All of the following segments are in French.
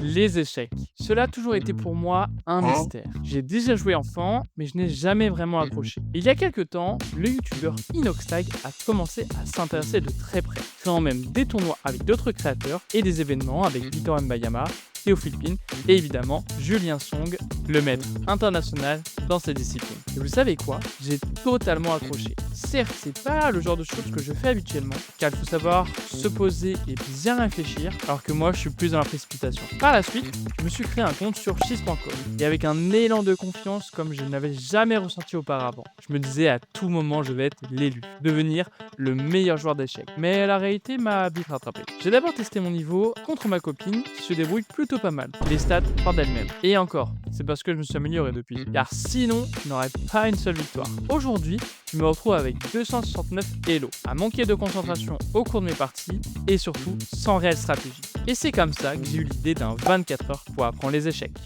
Les échecs. Cela a toujours été pour moi un mystère. J'ai déjà joué enfant, mais je n'ai jamais vraiment accroché. Il y a quelques temps, le youtubeur Inoxtag a commencé à s'intéresser de très près, créant même des tournois avec d'autres créateurs et des événements avec Victor Mbayama, Théo Philippines et évidemment Julien Song, le maître international dans cette discipline. Et vous savez quoi? J'ai totalement accroché. Certes, c'est pas le genre de choses que je fais habituellement, car il faut savoir se poser et bien réfléchir, alors que moi je suis plus dans la précipitation. Par la suite, je me suis créé un compte sur chess.com et avec un élan de confiance comme je n'avais jamais ressenti auparavant. Je me disais à tout moment je vais être l'élu, devenir le meilleur joueur d'échecs. Mais la réalité m'a vite rattrapé. J'ai d'abord testé mon niveau contre ma copine qui se débrouille plutôt pas mal. Les stats parlent d'elles-mêmes. Et encore, c'est parce que je me suis amélioré depuis. Car sinon, je n'aurais pas une seule victoire. Aujourd'hui, je me retrouve avec 269 Elo, à manquer de concentration au cours de mes parties et surtout sans réelle stratégie. Et c'est comme ça que j'ai eu l'idée d'un 24 heures pour apprendre les échecs.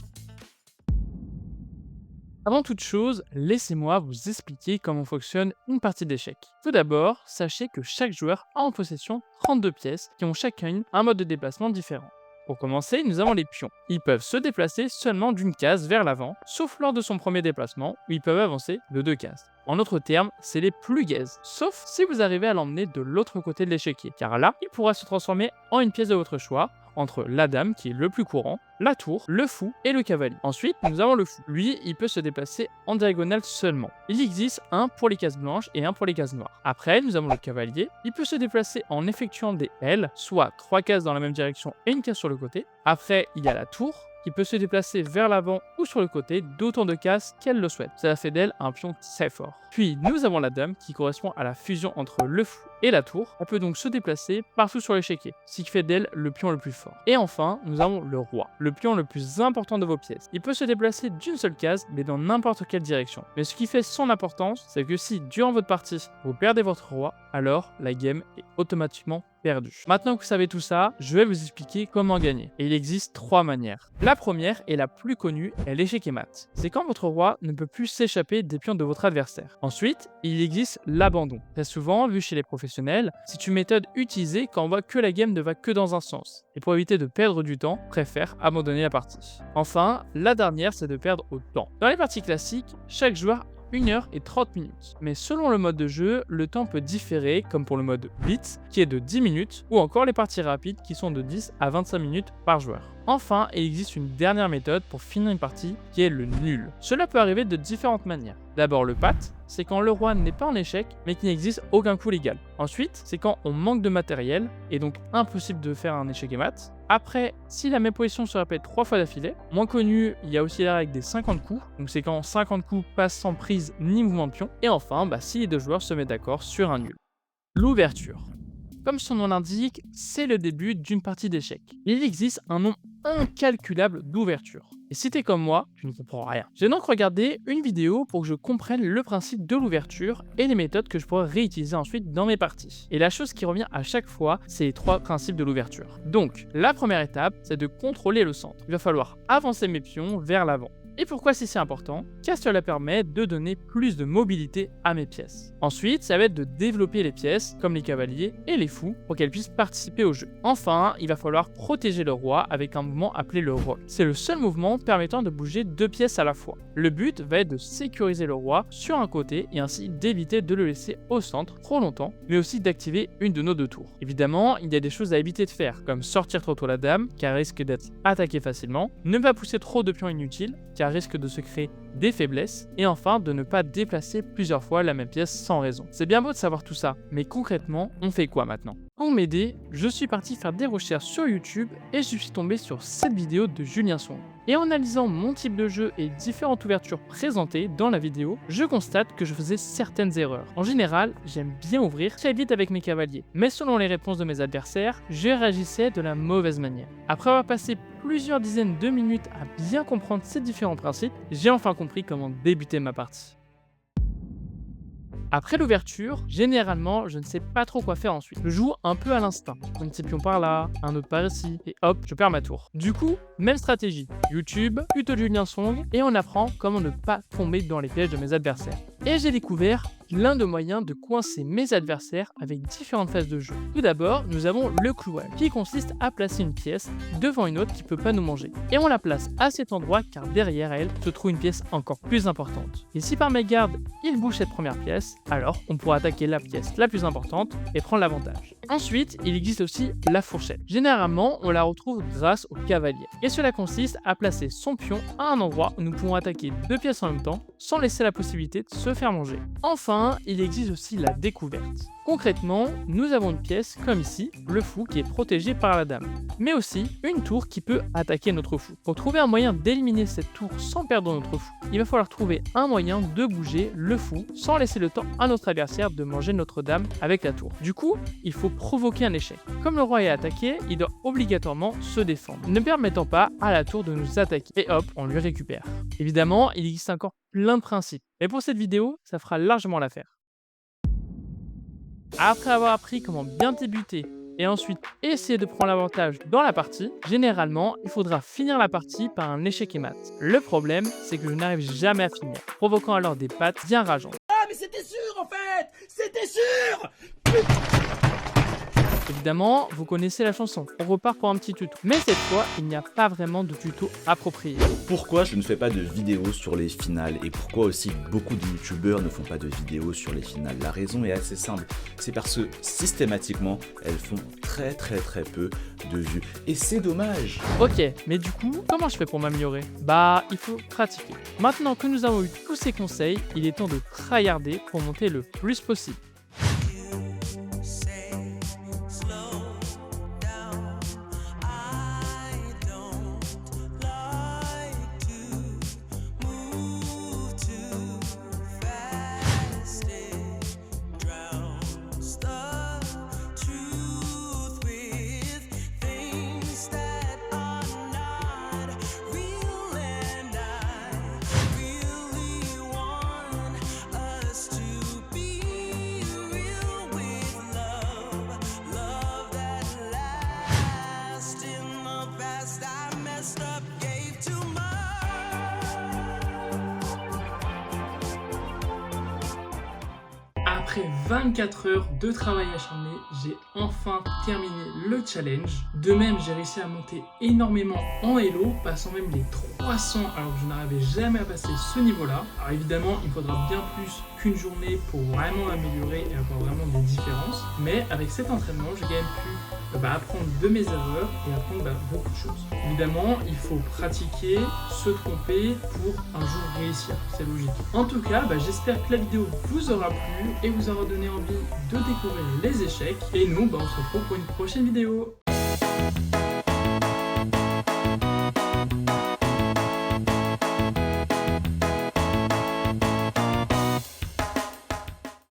Avant toute chose, laissez-moi vous expliquer comment fonctionne une partie d'échecs. Tout d'abord, sachez que chaque joueur a en possession 32 pièces qui ont chacune un mode de déplacement différent. Pour commencer, nous avons les pions. Ils peuvent se déplacer seulement d'une case vers l'avant, sauf lors de son premier déplacement, où ils peuvent avancer de 2 cases. En d'autres termes, c'est les plus gaises, sauf si vous arrivez à l'emmener de l'autre côté de l'échiquier, car là, il pourra se transformer en une pièce de votre choix, entre la dame qui est le plus courant, la tour, le fou et le cavalier. Ensuite, nous avons le fou. Lui, il peut se déplacer en diagonale seulement. Il existe un pour les cases blanches et un pour les cases noires. Après, nous avons le cavalier. Il peut se déplacer en effectuant des L, soit 3 cases dans la même direction et une case sur le côté. Après, il y a la tour qui peut se déplacer vers l'avant ou sur le côté d'autant de cases qu'elle le souhaite. Cela fait d'elle un pion très fort. Puis nous avons la dame qui correspond à la fusion entre le fou et la tour. Elle peut donc se déplacer partout sur l'échiquier, ce qui fait d'elle le pion le plus fort. Et enfin, nous avons le roi, le pion le plus important de vos pièces. Il peut se déplacer d'une seule case, mais dans n'importe quelle direction. Mais ce qui fait son importance, c'est que si durant votre partie, vous perdez votre roi, alors la game est automatiquement perdue. Maintenant que vous savez tout ça, je vais vous expliquer comment gagner. Et il existe 3 manières. La première et la plus connue est l'échec et mat. C'est quand votre roi ne peut plus s'échapper des pions de votre adversaire. Ensuite, il existe l'abandon. Très souvent, vu chez les professionnels, c'est une méthode utilisée quand on voit que la game ne va que dans un sens. Et pour éviter de perdre du temps, préfère abandonner la partie. Enfin, la dernière, c'est de perdre au temps. Dans les parties classiques, chaque joueur 1 heure et 30 minutes. Mais selon le mode de jeu, le temps peut différer, comme pour le mode Blitz, qui est de 10 minutes, ou encore les parties rapides qui sont de 10 à 25 minutes par joueur. Enfin, il existe une dernière méthode pour finir une partie, qui est le nul. Cela peut arriver de différentes manières. D'abord le pat, c'est quand le roi n'est pas en échec, mais qu'il n'existe aucun coup légal. Ensuite, c'est quand on manque de matériel, et donc impossible de faire un échec et mat. Après, si la même position se répète 3 fois d'affilée, moins connu, il y a aussi la règle des 50 coups, donc c'est quand 50 coups passent sans prise ni mouvement de pion. Et enfin, si les deux joueurs se mettent d'accord sur un nul. L'ouverture. Comme son nom l'indique, c'est le début d'une partie d'échecs. Il existe un nombre incalculable d'ouvertures. Et si t'es comme moi, tu ne comprends rien. J'ai donc regardé une vidéo pour que je comprenne le principe de l'ouverture et les méthodes que je pourrais réutiliser ensuite dans mes parties. Et la chose qui revient à chaque fois, c'est les 3 principes de l'ouverture. Donc, la première étape, c'est de contrôler le centre. Il va falloir avancer mes pions vers l'avant. Et pourquoi c'est si important? Car cela permet de donner plus de mobilité à mes pièces. Ensuite, ça va être de développer les pièces, comme les cavaliers et les fous, pour qu'elles puissent participer au jeu. Enfin, il va falloir protéger le roi avec un mouvement appelé le roll. C'est le seul mouvement permettant de bouger 2 pièces à la fois. Le but va être de sécuriser le roi sur un côté et ainsi d'éviter de le laisser au centre trop longtemps, mais aussi d'activer une de nos 2 tours. Évidemment, il y a des choses à éviter de faire, comme sortir trop tôt la dame, car elle risque d'être attaquée facilement, ne pas pousser trop de pions inutiles, car risque de se créer des faiblesses, et enfin de ne pas déplacer plusieurs fois la même pièce sans raison. C'est bien beau de savoir tout ça, mais concrètement, on fait quoi maintenant? Pour m'aider, je suis parti faire des recherches sur YouTube et je suis tombé sur cette vidéo de Julien Song. Et en analysant mon type de jeu et différentes ouvertures présentées dans la vidéo, je constate que je faisais certaines erreurs. En général, j'aime bien ouvrir très vite avec mes cavaliers, mais selon les réponses de mes adversaires, je réagissais de la mauvaise manière. Après avoir passé plusieurs dizaines de minutes à bien comprendre ces différents principes, j'ai enfin compris comment débuter ma partie. Après l'ouverture, généralement, je ne sais pas trop quoi faire ensuite. Je joue un peu à l'instinct. Un petit pion par là, un autre par ici, et hop, je perds ma tour. Du coup, même stratégie. YouTube, plutôt Julien Song, et on apprend comment ne pas tomber dans les pièges de mes adversaires. Et j'ai découvert plein de moyens de coincer mes adversaires avec différentes phases de jeu. Tout d'abord, nous avons le clouage, qui consiste à placer une pièce devant une autre qui ne peut pas nous manger. Et on la place à cet endroit car derrière elle se trouve une pièce encore plus importante. Et si par mégarde, il bouge cette première pièce, alors on pourra attaquer la pièce la plus importante et prendre l'avantage. Ensuite, il existe aussi la fourchette. Généralement, on la retrouve grâce au cavalier. Et cela consiste à placer son pion à un endroit où nous pouvons attaquer deux pièces en même temps sans laisser la possibilité de se faire manger. Enfin, il existe aussi la découverte. Concrètement, nous avons une pièce comme ici, le fou qui est protégé par la dame, mais aussi une tour qui peut attaquer notre fou. Pour trouver un moyen d'éliminer cette tour sans perdre notre fou, il va falloir trouver un moyen de bouger le fou sans laisser le temps à notre adversaire de manger notre dame avec la tour. Du coup, il faut provoquer un échec. Comme le roi est attaqué, il doit obligatoirement se défendre, ne permettant pas à la tour de nous attaquer. Et hop, on lui récupère. Évidemment, il existe encore plein de principes, mais pour cette vidéo, ça fera largement l'affaire. Après avoir appris comment bien débuter et ensuite essayer de prendre l'avantage dans la partie, généralement, il faudra finir la partie par un échec et mat. Le problème, c'est que je n'arrive jamais à finir, provoquant alors des pattes bien rageantes. Ah mais c'était sûr en fait! C'était sûr! Évidemment, vous connaissez la chanson, on repart pour un petit tuto. Mais cette fois, il n'y a pas vraiment de tuto approprié. Pourquoi je ne fais pas de vidéos sur les finales et pourquoi aussi beaucoup de youtubeurs ne font pas de vidéos sur les finales? La raison est assez simple, c'est parce que systématiquement, elles font très peu de vues. Et c'est dommage. Ok, mais du coup, comment je fais pour m'améliorer? Bah, il faut pratiquer. Maintenant que nous avons eu tous ces conseils, il est temps de tryharder pour monter le plus possible. Après 24 heures de travail acharné, j'ai enfin terminé le challenge. De même, j'ai réussi à monter énormément en Elo, passant même les 300 alors que je n'arrivais jamais à passer ce niveau-là. Alors évidemment, il faudra bien plus qu'une journée pour vraiment m'améliorer et avoir vraiment des différences. Mais avec cet entraînement, j'ai quand même pu apprendre de mes erreurs et apprendre beaucoup de choses. Évidemment, il faut pratiquer, se tromper pour un jour réussir, c'est logique. En tout cas, j'espère que la vidéo vous aura plu et vous aura donné envie de découvrir les échecs. Et nous, on se retrouve pour une prochaine vidéo.